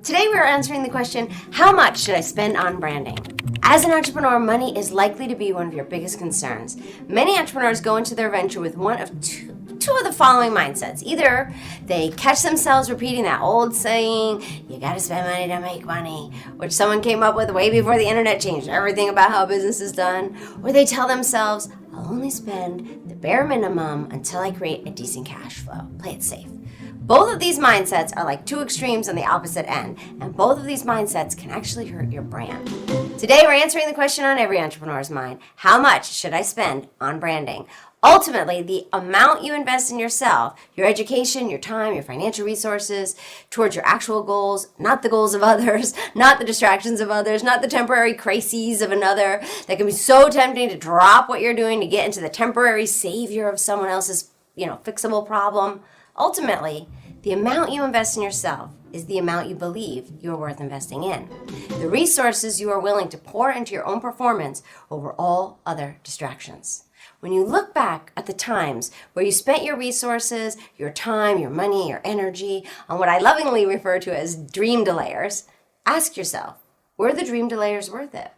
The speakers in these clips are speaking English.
Today we're answering the question, how much should I spend on branding? As an entrepreneur, money is likely to be one of your biggest concerns. Many entrepreneurs go into their venture with one of two of the following mindsets. Either they catch themselves repeating that old saying, you gotta spend money to make money, which someone came up with way before the internet changed everything about how business is done, or they tell themselves, I'll only spend the bare minimum until I create a decent cash flow. Play it safe. Both of these mindsets are like two extremes on the opposite end, and both of these mindsets can actually hurt your brand. Today, we're answering the question on every entrepreneur's mind, how much should I spend on branding? Ultimately, the amount you invest in yourself, your education, your time, your financial resources, towards your actual goals, not the goals of others, not the distractions of others, not the temporary crises of another, that can be so tempting to drop what you're doing to get into the temporary savior of someone else's, fixable problem. Ultimately, the amount you invest in yourself is the amount you believe you're worth investing in. The resources you are willing to pour into your own performance over all other distractions. When you look back at the times where you spent your resources, your time, your money, your energy on what I lovingly refer to as dream delayers, ask yourself, were the dream delayers worth it?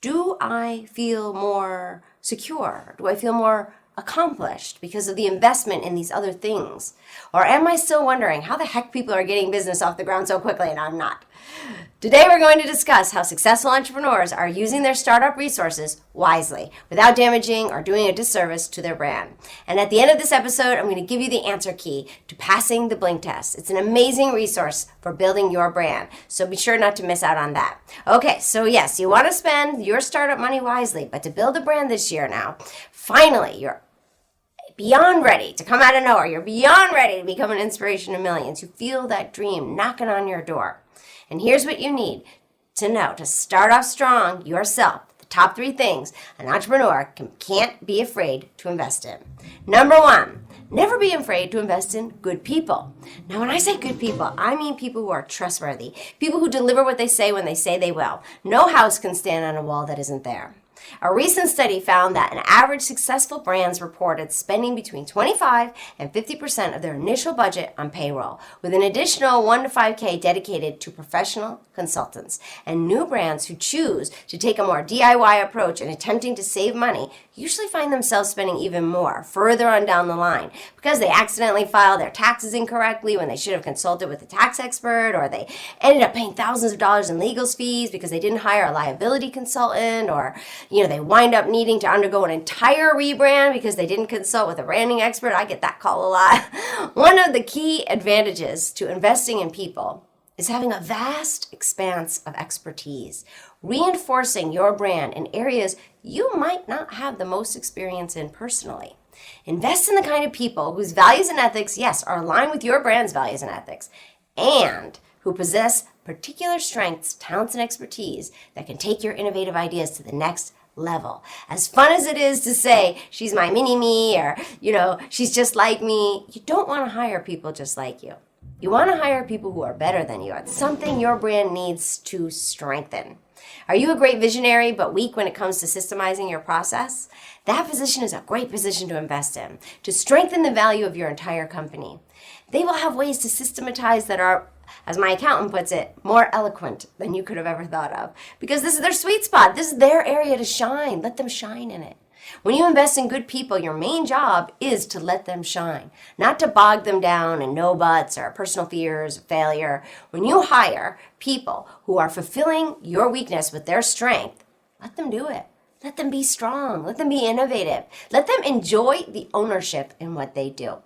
Do I feel more secure? Do I feel more accomplished because of the investment in these other things? Or am I still wondering how the heck people are getting business off the ground so quickly and I'm not? Today we're going to discuss how successful entrepreneurs are using their startup resources wisely without damaging or doing a disservice to their brand. And at the end of this episode, I'm going to give you the answer key to passing the blink test. It's an amazing resource for building your brand, so be sure not to miss out on that. Okay, so yes, you want to spend your startup money wisely, but to build a brand this year now, finally, you're beyond ready to come out of nowhere. You're beyond ready to become an inspiration to millions. You feel that dream knocking on your door. And here's what you need to know to start off strong yourself. The top 3 things an entrepreneur can't be afraid to invest in. Number 1, never be afraid to invest in good people. Now, when I say good people, I mean people who are trustworthy, people who deliver what they say when they say they will. No house can stand on a wall that isn't there. A recent study found that an average successful brands reported spending between 25 and 50% of their initial budget on payroll, with an additional 1 to 5K dedicated to professional consultants. And new brands who choose to take a more DIY approach in attempting to save money usually find themselves spending even more further on down the line because they accidentally filed their taxes incorrectly when they should have consulted with a tax expert, or they ended up paying thousands of dollars in legal fees because they didn't hire a liability consultant, or they wind up needing to undergo an entire rebrand because they didn't consult with a branding expert. I get that call a lot. One of the key advantages to investing in people is having a vast expanse of expertise, reinforcing your brand in areas you might not have the most experience in personally. Invest in the kind of people whose values and ethics, yes, are aligned with your brand's values and ethics, and who possess particular strengths, talents, and expertise that can take your innovative ideas to the next level. As fun as it is to say, she's my mini-me, or, she's just like me, you don't want to hire people just like you. You want to hire people who are better than you at something your brand needs to strengthen. Are you a great visionary but weak when it comes to systemizing your process? That position is a great position to invest in, to strengthen the value of your entire company. They will have ways to systematize that are, as my accountant puts it, more eloquent than you could have ever thought of. Because this is their sweet spot. This is their area to shine. Let them shine in it. When you invest in good people, your main job is to let them shine, not to bog them down in no buts or personal fears or failure. When you hire people who are fulfilling your weakness with their strength, let them do it. Let them be strong. Let them be innovative. Let them enjoy the ownership in what they do.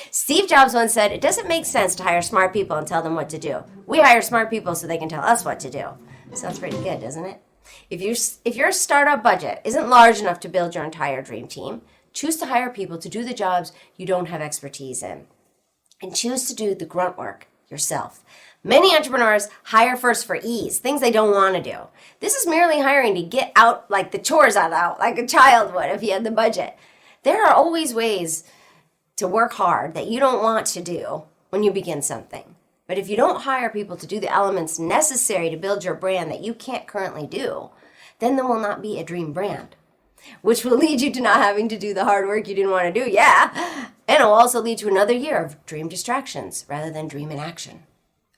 Steve Jobs once said, it doesn't make sense to hire smart people and tell them what to do. We hire smart people so they can tell us what to do. Sounds pretty good, doesn't it? If your startup budget isn't large enough to build your entire dream team, choose to hire people to do the jobs you don't have expertise in. And choose to do the grunt work yourself. Many entrepreneurs hire first for ease, things they don't want to do. This is merely hiring to get out like the chores out like a child would if he had the budget. There are always ways to work hard that you don't want to do when you begin something. But if you don't hire people to do the elements necessary to build your brand that you can't currently do, then there will not be a dream brand, which will lead you to not having to do the hard work you didn't want to do, yeah. And it will also lead to another year of dream distractions rather than dream in action.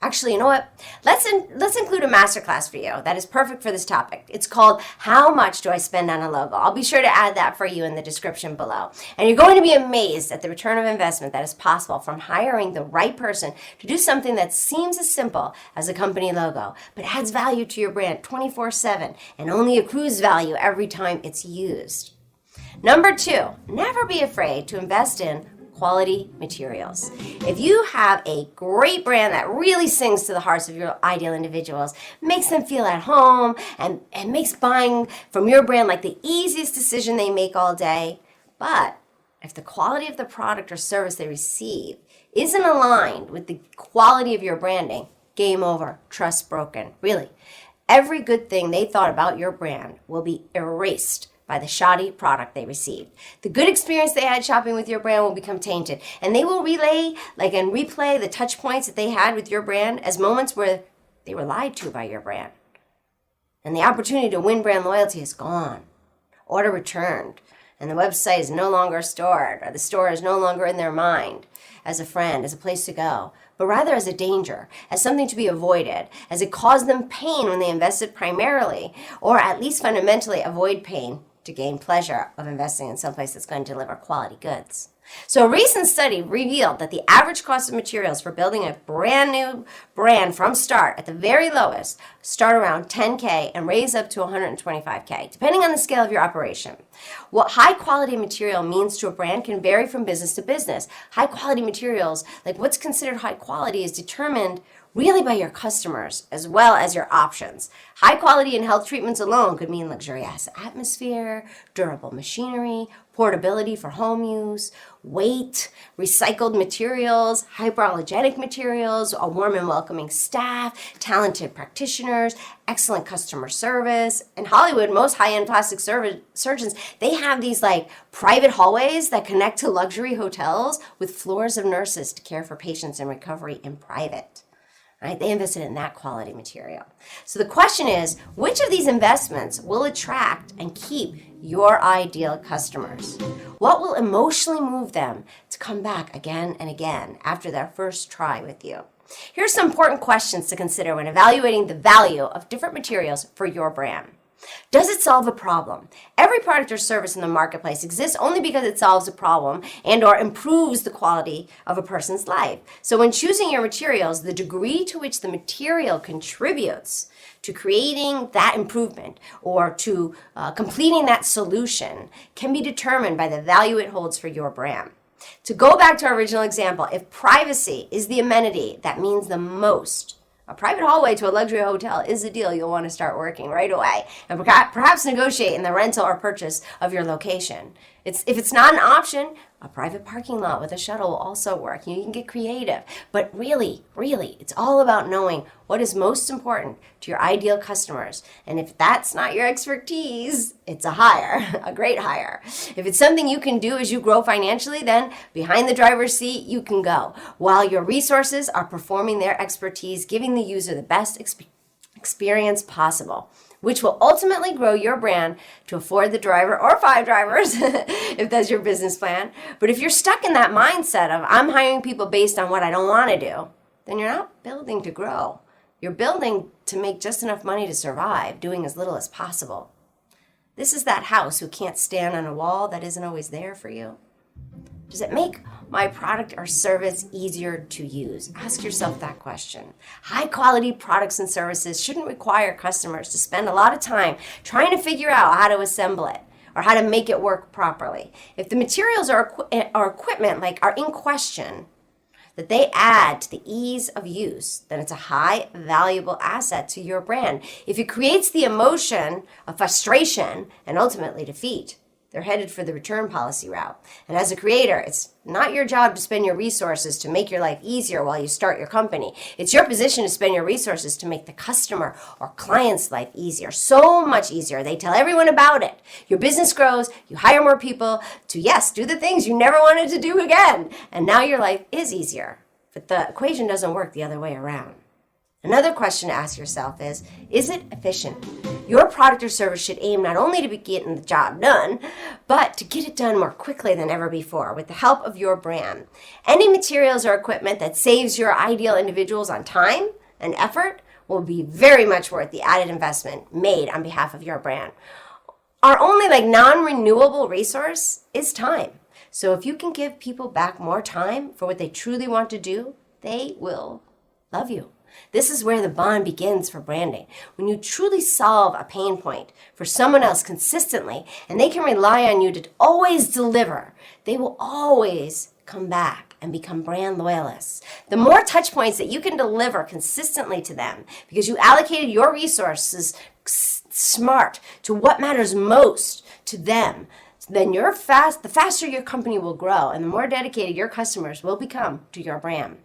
Actually, you know what? Let's include a masterclass for you that is perfect for this topic. It's called How Much Do I Spend on a Logo? I'll be sure to add that for you in the description below. And you're going to be amazed at the return of investment that is possible from hiring the right person to do something that seems as simple as a company logo, but adds value to your brand 24/7 and only accrues value every time it's used. Number 2, never be afraid to invest in quality materials. If you have a great brand that really sings to the hearts of your ideal individuals, makes them feel at home, and makes buying from your brand like the easiest decision they make all day, but if the quality of the product or service they receive isn't aligned with the quality of your branding, game over, trust broken. Really, every good thing they thought about your brand will be erased by the shoddy product they received. The good experience they had shopping with your brand will become tainted, and they will replay the touch points that they had with your brand as moments where they were lied to by your brand. And the opportunity to win brand loyalty is gone. Order returned, and the website is no longer stored, or the store is no longer in their mind as a friend, as a place to go, but rather as a danger, as something to be avoided, as it caused them pain when they invested primarily, or at least fundamentally avoid pain to gain pleasure of investing in someplace that's going to deliver quality goods. So a recent study revealed that the average cost of materials for building a brand new brand from start at the very lowest start around $10K and raise up to $125K, depending on the scale of your operation. What high quality material means to a brand can vary from business to business. High quality materials, like what's considered high quality, is determined really by your customers as well as your options. High quality in health treatments alone could mean luxurious atmosphere, durable machinery, portability for home use, weight, recycled materials, hypoallergenic materials, a warm and welcoming staff, talented practitioners, excellent customer service. In Hollywood, most high-end plastic surgeons, they have these like private hallways that connect to luxury hotels with floors of nurses to care for patients in recovery in private. Right? They invested in that quality material. So the question is, which of these investments will attract and keep your ideal customers? What will emotionally move them to come back again and again after their first try with you? Here's some important questions to consider when evaluating the value of different materials for your brand. Does it solve a problem? Every product or service in the marketplace exists only because it solves a problem and or improves the quality of a person's life. So when choosing your materials, the degree to which the material contributes to creating that improvement or to completing that solution can be determined by the value it holds for your brand. To go back to our original example, if privacy is the amenity that means the most, a private hallway to a luxury hotel is a deal you'll want to start working right away and perhaps negotiate in the rental or purchase of your location. If it's not an option, a private parking lot with a shuttle will also work. You can get creative. But really, it's all about knowing what is most important to your ideal customers. And if that's not your expertise, it's a hire, a great hire. If it's something you can do as you grow financially, then behind the driver's seat, you can go. While your resources are performing their expertise, giving the user the best experience possible, which will ultimately grow your brand to afford the driver or 5 drivers if that's your business plan. But if you're stuck in that mindset of I'm hiring people based on what I don't want to do, then you're not building to grow. You're building to make just enough money to survive, doing as little as possible. This is that house who can't stand on a wall that isn't always there for you. Does it make my product or service easier to use? Ask yourself that question. High quality products and services shouldn't require customers to spend a lot of time trying to figure out how to assemble it or how to make it work properly. If the materials or equipment are in question, that they add to the ease of use, then it's a high valuable asset to your brand. If it creates the emotion of frustration and ultimately defeat, they're headed for the return policy route. And as a creator, it's not your job to spend your resources to make your life easier while you start your company. It's your position to spend your resources to make the customer or client's life easier, so much easier. They tell everyone about it. Your business grows, you hire more people to, yes, do the things you never wanted to do again. And now your life is easier. But the equation doesn't work the other way around. Another question to ask yourself is it efficient? Your product or service should aim not only to be getting the job done, but to get it done more quickly than ever before with the help of your brand. Any materials or equipment that saves your ideal individuals on time, and effort will be very much worth the added investment made on behalf of your brand. Our only non-renewable resource is time. So if you can give people back more time for what they truly want to do, they will love you. This is where the bond begins for branding. When you truly solve a pain point for someone else consistently, and they can rely on you to always deliver, they will always come back and become brand loyalists. The more touch points that you can deliver consistently to them, because you allocated your resources smart to what matters most to them, then the faster your company will grow and the more dedicated your customers will become to your brand.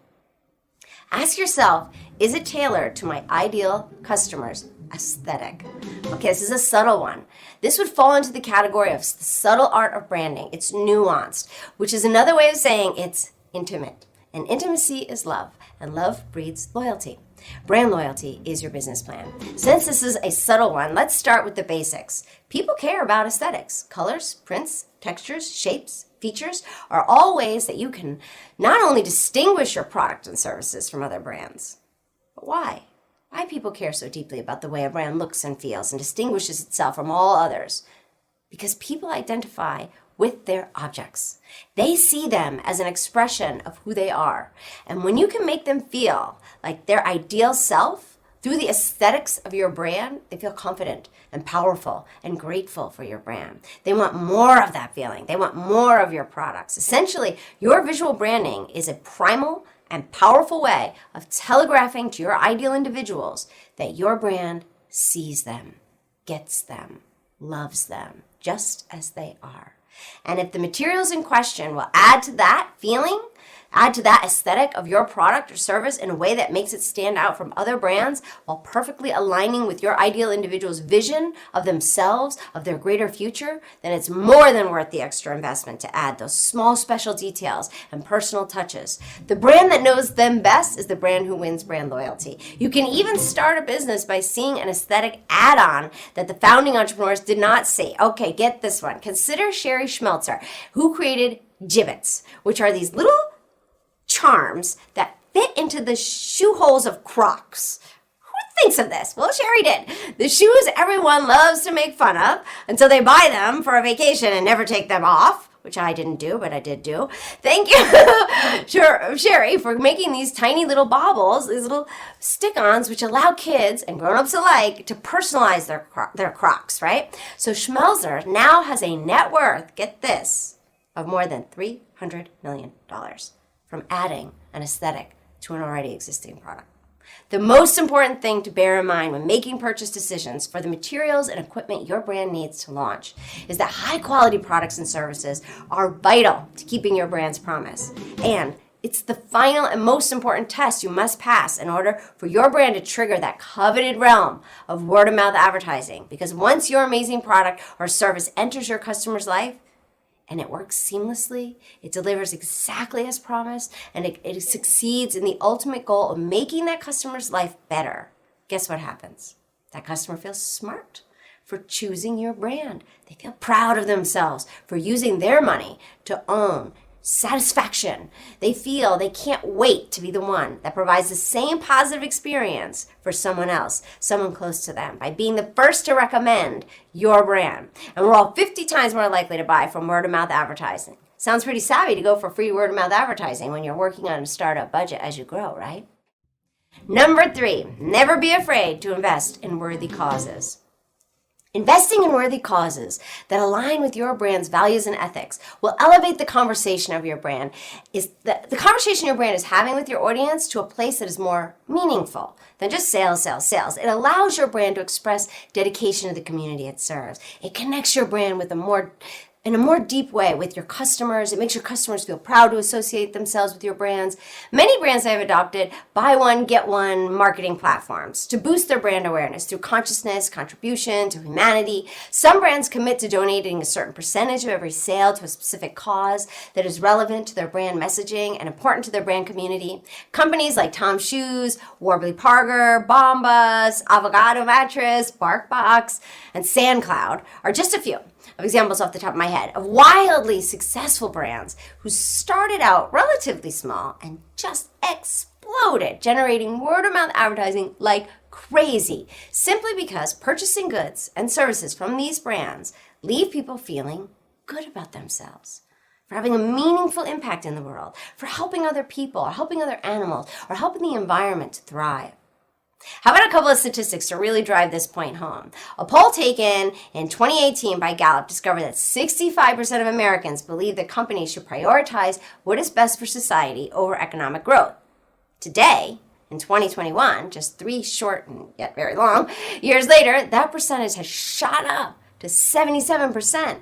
Ask yourself, is it tailored to my ideal customer's aesthetic? Okay, this is a subtle one. This would fall into the category of the subtle art of branding. It's nuanced, which is another way of saying it's intimate. And intimacy is love, and love breeds loyalty. Brand loyalty is your business plan. Since this is a subtle one, let's start with the basics. People care about aesthetics. Colors, prints, textures, shapes, features are all ways that you can not only distinguish your product and services from other brands, but why? Why people care so deeply about the way a brand looks and feels and distinguishes itself from all others? Because people identify with their objects. They see them as an expression of who they are. And when you can make them feel like their ideal self through the aesthetics of your brand, they feel confident and powerful and grateful for your brand. They want more of that feeling. They want more of your products. Essentially, your visual branding is a primal and powerful way of telegraphing to your ideal individuals that your brand sees them, gets them, loves them, just as they are. And if the materials in question will add to that feeling, add to that aesthetic of your product or service in a way that makes it stand out from other brands while perfectly aligning with your ideal individual's vision of themselves, of their greater future, then it's more than worth the extra investment to add those small special details and personal touches. The brand that knows them best is the brand who wins brand loyalty. You can even start a business by seeing an aesthetic add-on that the founding entrepreneurs did not see. Okay, get this one. Consider Sherry Schmelzer, who created Jibbits, which are these little charms that fit into the shoe holes of Crocs. Who thinks of this? Well, Sherry did. The shoes everyone loves to make fun of until they buy them for a vacation and never take them off, which I didn't do, but I did do. Thank you, Sherry, for making these tiny little baubles, these little stick-ons, which allow kids and grown-ups alike to personalize their Crocs, right? So Schmelzer now has a net worth, get this, of more than $300 million. From adding an aesthetic to an already existing product. The most important thing to bear in mind when making purchase decisions for the materials and equipment your brand needs to launch is that high-quality products and services are vital to keeping your brand's promise. And it's the final and most important test you must pass in order for your brand to trigger that coveted realm of word-of-mouth advertising. Because once your amazing product or service enters your customer's life, and it works seamlessly, it delivers exactly as promised, and it succeeds in the ultimate goal of making that customer's life better. Guess what happens? That customer feels smart for choosing your brand. They feel proud of themselves for using their money to own satisfaction. They feel they can't wait to be the one that provides the same positive experience for someone else, someone close to them, by being the first to recommend your brand. And we're all 50 times more likely to buy from word-of-mouth advertising. Sounds pretty savvy to go for free word-of-mouth advertising when you're working on a startup budget as you grow, right? Number 3, never be afraid to invest in worthy causes. Investing in worthy causes that align with your brand's values and ethics will elevate the conversation of your brand. The conversation your brand is having with your audience to a place that is more meaningful than just sales. It allows your brand to express dedication to the community it serves. It connects your brand with in a more deep way with your customers. It makes your customers feel proud to associate themselves with your brands. Many brands have adopted buy one, get one marketing platforms to boost their brand awareness through consciousness, contribution to humanity. Some brands commit to donating a certain percentage of every sale to a specific cause that is relevant to their brand messaging and important to their brand community. Companies like Tom Shoes, Warby Parker, Bombas, Avocado Mattress, BarkBox, and SandCloud are just a few of examples off the top of my head of wildly successful brands who started out relatively small and just exploded exploded, generating word-of-mouth advertising like crazy, simply because purchasing goods and services from these brands leave people feeling good about themselves, for having a meaningful impact in the world, for helping other people, or helping other animals, or helping the environment to thrive. How about a couple of statistics to really drive this point home? A poll taken in 2018 by Gallup discovered that 65% of Americans believe that companies should prioritize what is best for society over economic growth. Today, in 2021, just 3 short and yet very long years later, that percentage has shot up to 77%.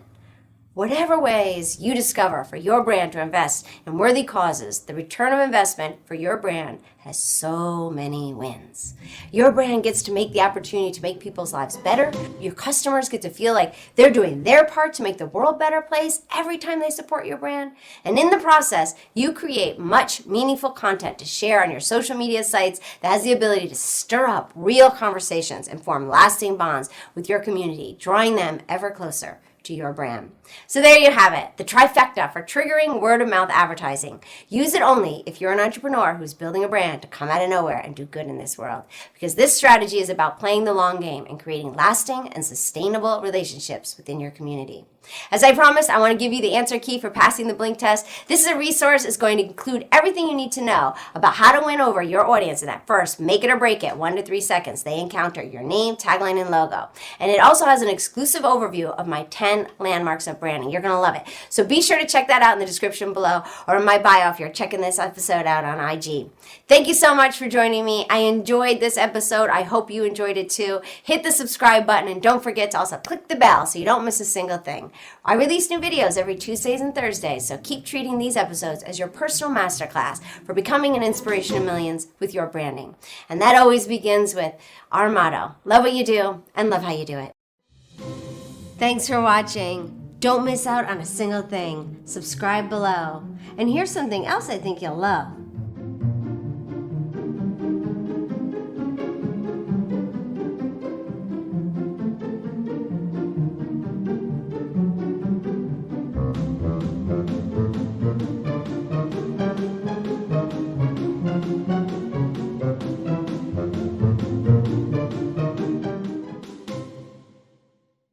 Whatever ways you discover for your brand to invest in worthy causes, the return of investment for your brand has so many wins. Your brand gets to make the opportunity to make people's lives better. Your customers get to feel like they're doing their part to make the world a better place every time they support your brand. And in the process, you create much meaningful content to share on your social media sites that has the ability to stir up real conversations and form lasting bonds with your community, drawing them ever closer to your brand. So there you have it, the trifecta for triggering word-of-mouth advertising. Use it only if you're an entrepreneur who's building a brand to come out of nowhere and do good in this world. Because this strategy is about playing the long game and creating lasting and sustainable relationships within your community. As I promised, I want to give you the answer key for passing the blink test. This is a resource that's going to include everything you need to know about how to win over your audience in that first make it or break it 1 to 3 seconds they encounter your name, tagline, and logo. And it also has an exclusive overview of my 10 landmarks of branding. You're going to love it. So be sure to check that out in the description below or in my bio if you're checking this episode out on IG. Thank you so much for joining me. I enjoyed this episode. I hope you enjoyed it too. Hit the subscribe button and don't forget to also click the bell so you don't miss a single thing. I release new videos every Tuesdays and Thursdays, so keep treating these episodes as your personal masterclass for becoming an inspiration to millions with your branding. And that always begins with our motto, love what you do and love how you do it. Thanks for watching. Don't miss out on a single thing. Subscribe below. And here's something else I think you'll love.